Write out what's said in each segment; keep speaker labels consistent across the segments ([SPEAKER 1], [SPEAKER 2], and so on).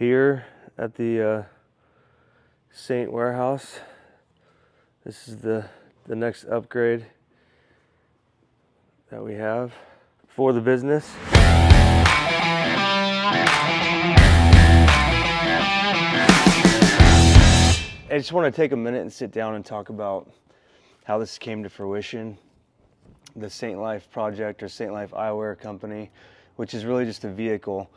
[SPEAKER 1] Here at the Saint warehouse. This is the next upgrade that we have for the business. I just want to take a minute and sit down and talk about how this came to fruition. The Saint Life project, or Saint Life Eyewear company, which is really just a vehicle.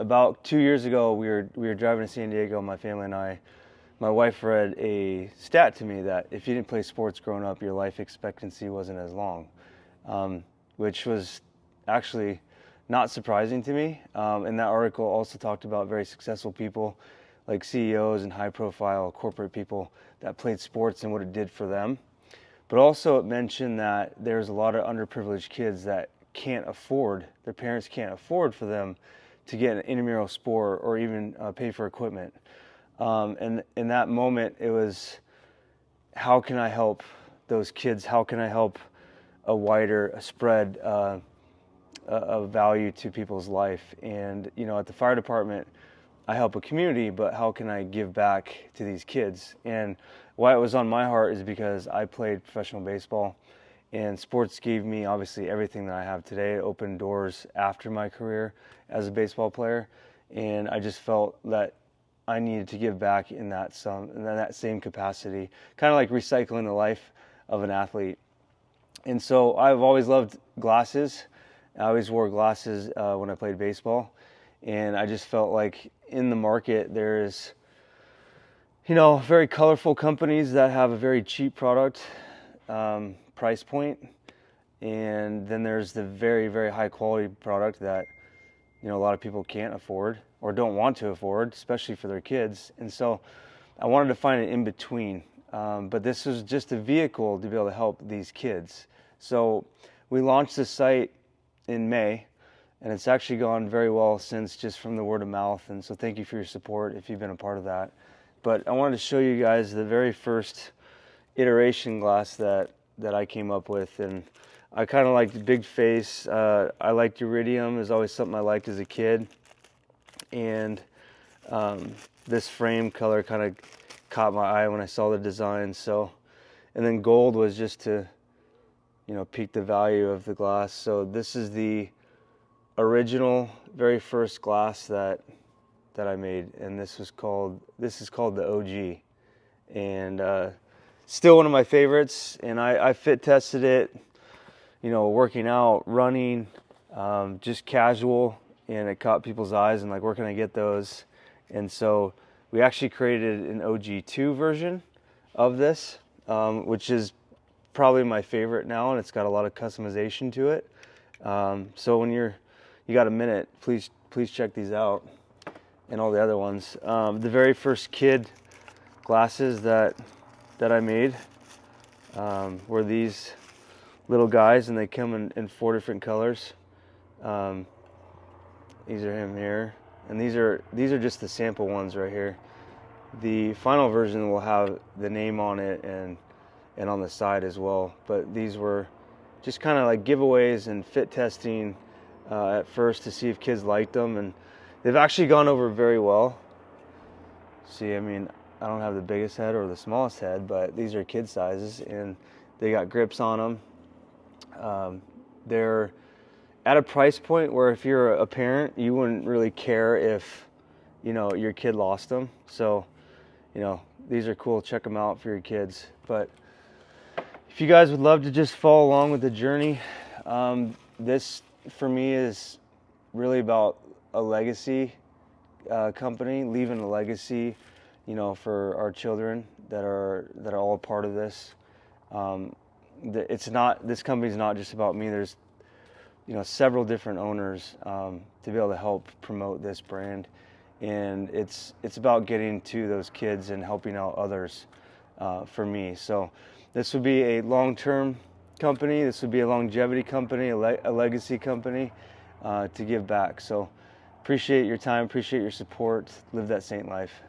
[SPEAKER 1] About 2 years ago, we were driving to San Diego, my family and I. My wife read a stat to me that if you didn't play sports growing up, your life expectancy wasn't as long, which was actually not surprising to me. And that article also talked about very successful people like CEOs and high-profile corporate people that played sports and what it did for them. But also it mentioned that there's a lot of underprivileged kids that their parents can't afford for them to get an intramural sport or even pay for equipment. And in that moment, it was, how can I help those kids? How can I help a wider spread of value to people's life? And, at the fire department, I help a community, but how can I give back to these kids? And why it was on my heart is because I played professional baseball, and sports gave me obviously everything that I have today. It opened doors after my career as a baseball player, and I just felt that I needed to give back in that same capacity, kind of like recycling the life of an athlete. And so I've always loved glasses. I always wore glasses when I played baseball, and I just felt like in the market there's very colorful companies that have a very cheap product price point, and then there's the very, very high quality product that a lot of people can't afford or don't want to afford, especially for their kids. And so I wanted to find an in-between, but this was just a vehicle to be able to help these kids. So we launched the site in May, and it's actually gone very well since, just from the word of mouth. And so thank you for your support if you've been a part of that. But I wanted to show you guys the very first iteration glass that I came up with. And I kind of liked the big face. I liked iridium, is always something I liked as a kid. And this frame color kind of caught my eye when I saw the design. So, and then gold was just to, peak the value of the glass. So this is the original, very first glass that I made, and this is called the OG, and still one of my favorites. And I fit tested it, working out, running, just casual, and it caught people's eyes and like, where can I get those? And so we actually created an OG2 version of this, which is probably my favorite now, and it's got a lot of customization to it. So when you got a minute, please check these out, and all the other ones. The very first kid glasses that I made were these little guys, and they come in 4 different colors. These are him here, and these are just the sample ones right here. The final version will have the name on it and on the side as well. But these were just kind of like giveaways and fit testing at first to see if kids liked them, and they've actually gone over very well. See, I mean, I don't have the biggest head or the smallest head, but these are kid sizes, and they got grips on them. They're at a price point where if you're a parent, you wouldn't really care if, your kid lost them. So, these are cool. Check them out for your kids. But if you guys would love to just follow along with the journey, this for me is really about a legacy company, leaving a legacy, for our children that are all a part of this. This company's not just about me. There's several different owners to be able to help promote this brand, and it's about getting to those kids and helping out others for me. So this would be a long-term company. This would be a longevity company, a legacy company to give back. So appreciate your time, appreciate your support. Live that Saint life.